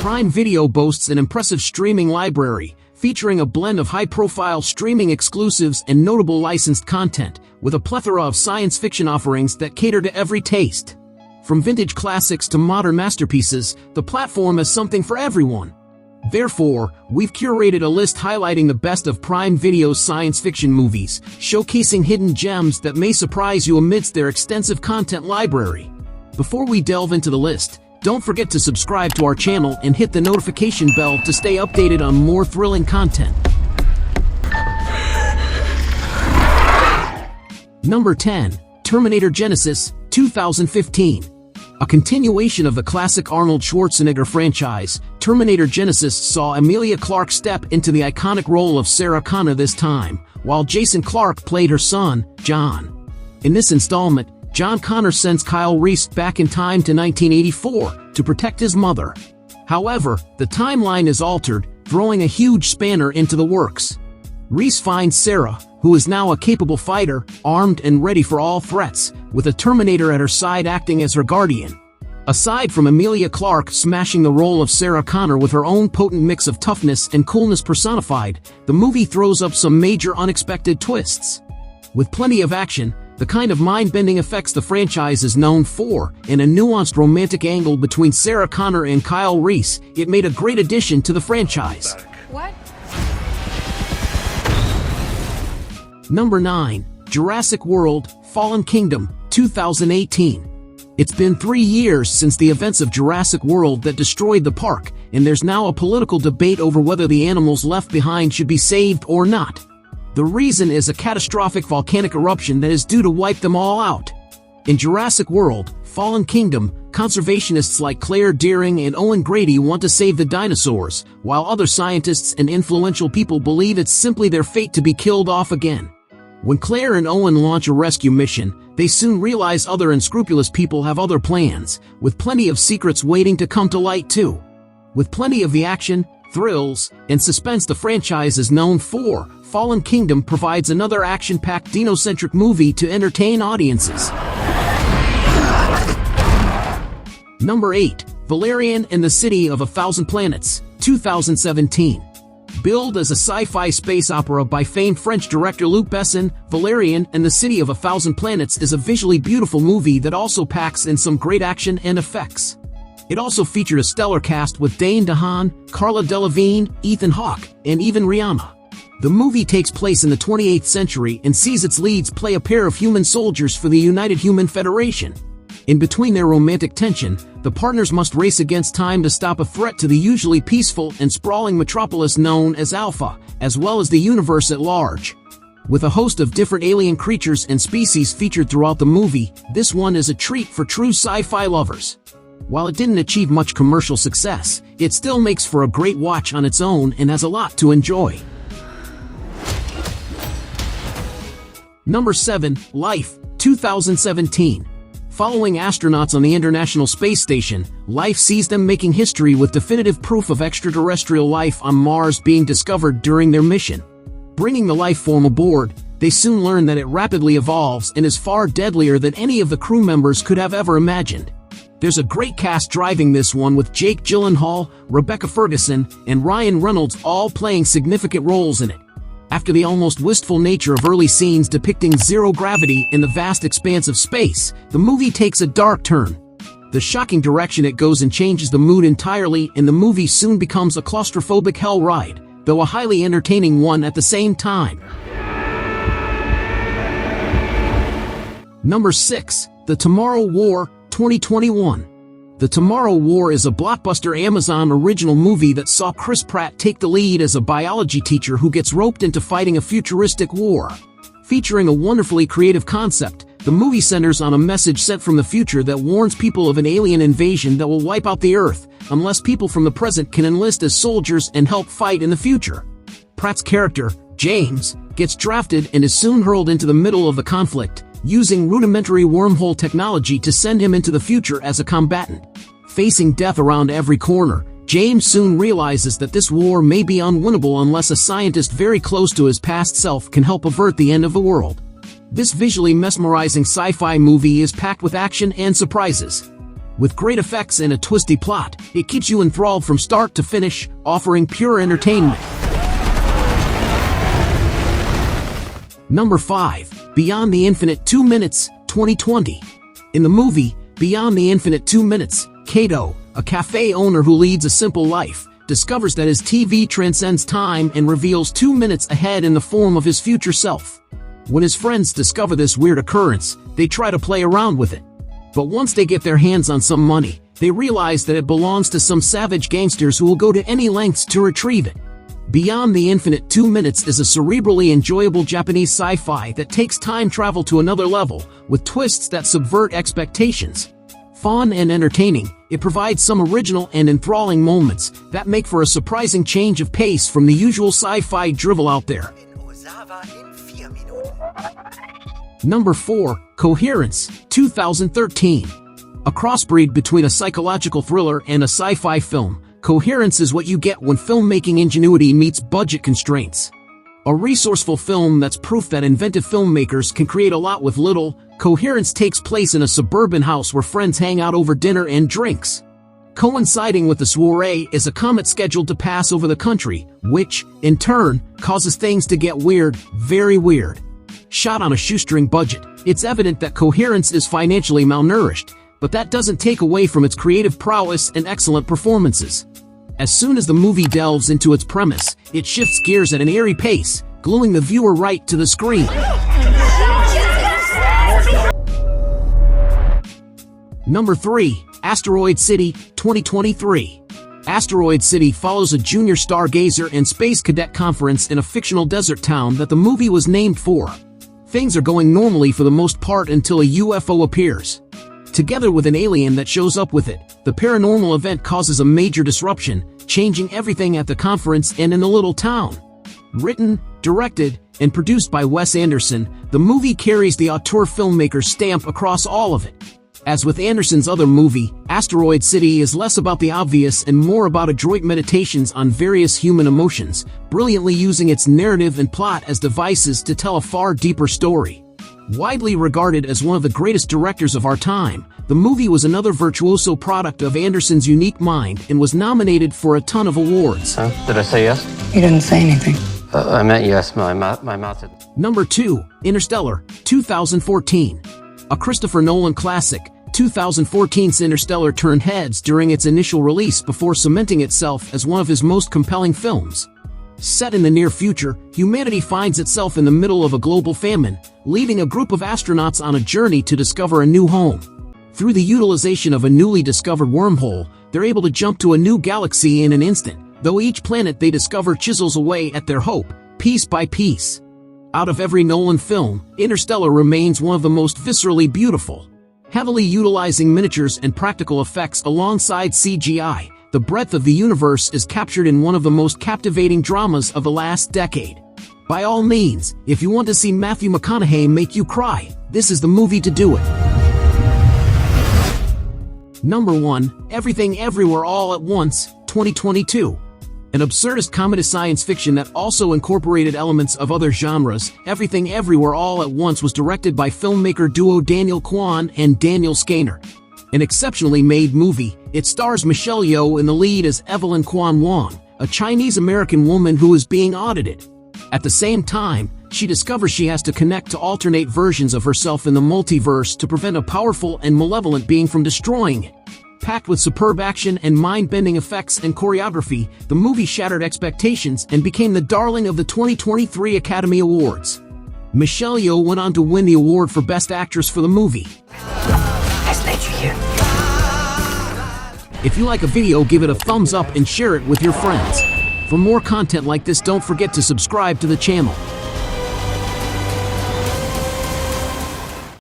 Prime Video boasts an impressive streaming library, featuring a blend of high-profile streaming exclusives and notable licensed content, with a plethora of science fiction offerings that cater to every taste. From vintage classics to modern masterpieces, the platform has something for everyone. Therefore, we've curated a list highlighting the best of Prime Video's science fiction movies, showcasing hidden gems that may surprise you amidst their extensive content library. Before we delve into the list, don't forget to subscribe to our channel and hit the notification bell to stay updated on more thrilling content. Number 10. Terminator Genisys, 2015. A continuation of the classic Arnold Schwarzenegger franchise, Terminator Genisys saw Emilia Clarke step into the iconic role of Sarah Connor this time, while Jason Clarke played her son, John. In this installment, John Connor sends Kyle Reese back in time to 1984 to protect his mother. However, the timeline is altered, throwing a huge spanner into the works. Reese finds Sarah, who is now a capable fighter, armed and ready for all threats, with a Terminator at her side acting as her guardian. Aside from Emilia Clarke smashing the role of Sarah Connor with her own potent mix of toughness and coolness personified, the movie throws up some major unexpected twists. With plenty of action, the kind of mind-bending effects the franchise is known for, and a nuanced romantic angle between Sarah Connor and Kyle Reese, it made a great addition to the franchise. What? Number 9. Jurassic World, Fallen Kingdom, 2018. It's been 3 years since the events of Jurassic World that destroyed the park, and there's now a political debate over whether the animals left behind should be saved or not. The reason is a catastrophic volcanic eruption that is due to wipe them all out. In Jurassic World, Fallen Kingdom, conservationists like Claire Dearing and Owen Grady want to save the dinosaurs, while other scientists and influential people believe it's simply their fate to be killed off again. When Claire and Owen launch a rescue mission, they soon realize other unscrupulous people have other plans, with plenty of secrets waiting to come to light too. With plenty of the action, thrills, and suspense the franchise is known for, Fallen Kingdom provides another action-packed dino-centric movie to entertain audiences. Number 8. Valerian and the City of a Thousand Planets, 2017. Billed as a sci-fi space opera by famed French director Luc Besson, Valerian and the City of a Thousand Planets is a visually beautiful movie that also packs in some great action and effects. It also featured a stellar cast with Dane DeHaan, Carla Delevingne, Ethan Hawke, and even Rihanna. The movie takes place in the 28th century and sees its leads play a pair of human soldiers for the United Human Federation. In between their romantic tension, the partners must race against time to stop a threat to the usually peaceful and sprawling metropolis known as Alpha, as well as the universe at large. With a host of different alien creatures and species featured throughout the movie, this one is a treat for true sci-fi lovers. While it didn't achieve much commercial success, it still makes for a great watch on its own and has a lot to enjoy. Number 7. Life, 2017. Following astronauts on the International Space Station, Life sees them making history with definitive proof of extraterrestrial life on Mars being discovered during their mission. Bringing the life form aboard, they soon learn that it rapidly evolves and is far deadlier than any of the crew members could have ever imagined. There's a great cast driving this one with Jake Gyllenhaal, Rebecca Ferguson, and Ryan Reynolds all playing significant roles in it. After the almost wistful nature of early scenes depicting zero gravity in the vast expanse of space, the movie takes a dark turn. The shocking direction it goes in changes the mood entirely, and the movie soon becomes a claustrophobic hell ride, though a highly entertaining one at the same time. Number 6. The Tomorrow War, 2021. The Tomorrow War is a blockbuster Amazon original movie that saw Chris Pratt take the lead as a biology teacher who gets roped into fighting a futuristic war. Featuring a wonderfully creative concept, the movie centers on a message sent from the future that warns people of an alien invasion that will wipe out the Earth, unless people from the present can enlist as soldiers and help fight in the future. Pratt's character, James, gets drafted and is soon hurled into the middle of the conflict, using rudimentary wormhole technology to send him into the future as a combatant. Facing death around every corner, James soon realizes that this war may be unwinnable unless a scientist very close to his past self can help avert the end of the world. This visually mesmerizing sci-fi movie is packed with action and surprises. With great effects and a twisty plot, it keeps you enthralled from start to finish, offering pure entertainment. Number 5. Beyond the Infinite 2 Minutes, 2020. In the movie, Beyond the Infinite 2 Minutes, Kato, a cafe owner who leads a simple life, discovers that his TV transcends time and reveals 2 minutes ahead in the form of his future self. When his friends discover this weird occurrence, they try to play around with it. But once they get their hands on some money, they realize that it belongs to some savage gangsters who will go to any lengths to retrieve it. Beyond the Infinite 2 Minutes is a cerebrally enjoyable Japanese sci-fi that takes time travel to another level, with twists that subvert expectations. Fun and entertaining, it provides some original and enthralling moments that make for a surprising change of pace from the usual sci-fi drivel out there. Number 4. Coherence, 2013. A crossbreed between a psychological thriller and a sci-fi film, Coherence is what you get when filmmaking ingenuity meets budget constraints. A resourceful film that's proof that inventive filmmakers can create a lot with little. Coherence takes place in a suburban house where friends hang out over dinner and drinks. Coinciding with the soiree is a comet scheduled to pass over the country, which, in turn, causes things to get weird, very weird. Shot on a shoestring budget, it's evident that Coherence is financially malnourished, but that doesn't take away from its creative prowess and excellent performances. As soon as the movie delves into its premise, it shifts gears at an eerie pace, gluing the viewer right to the screen. Number 3. Asteroid City, 2023. Asteroid City follows a junior stargazer and space cadet conference in a fictional desert town that the movie was named for. Things are going normally for the most part until a UFO appears. Together with an alien that shows up with it, the paranormal event causes a major disruption, changing everything at the conference and in the little town. Written, directed, and produced by Wes Anderson, the movie carries the auteur filmmaker's stamp across all of it. As with Anderson's other movie, Asteroid City is less about the obvious and more about adroit meditations on various human emotions, brilliantly using its narrative and plot as devices to tell a far deeper story. Widely regarded as one of the greatest directors of our time, the movie was another virtuoso product of Anderson's unique mind and was nominated for a ton of awards. Did I say yes? You didn't say anything. I meant yes, my mouth did. Number 2. Interstellar, 2014. A Christopher Nolan classic, 2014's Interstellar turned heads during its initial release before cementing itself as one of his most compelling films. Set in the near future, humanity finds itself in the middle of a global famine, leaving a group of astronauts on a journey to discover a new home. Through the utilization of a newly discovered wormhole, they're able to jump to a new galaxy in an instant, though each planet they discover chisels away at their hope, piece by piece. Out of every Nolan film, Interstellar remains one of the most viscerally beautiful. Heavily utilizing miniatures and practical effects alongside CGI, the breadth of the universe is captured in one of the most captivating dramas of the last decade. By all means, if you want to see Matthew McConaughey make you cry, this is the movie to do it. Number 1. Everything Everywhere All at Once, 2022. An absurdist comedy science fiction that also incorporated elements of other genres, Everything Everywhere All at Once was directed by filmmaker duo Daniel Kwan and Daniel Skaner. An exceptionally made movie, it stars Michelle Yeoh in the lead as Evelyn Kwan Wong, a Chinese-American woman who is being audited. At the same time, she discovers she has to connect to alternate versions of herself in the multiverse to prevent a powerful and malevolent being from destroying it. Packed with superb action and mind-bending effects and choreography, the movie shattered expectations and became the darling of the 2023 Academy Awards. Michelle Yeoh went on to win the award for Best Actress for the movie. Nice nature here. If you like a video, give it a thumbs up and share it with your friends. For more content like this, don't forget to subscribe to the channel.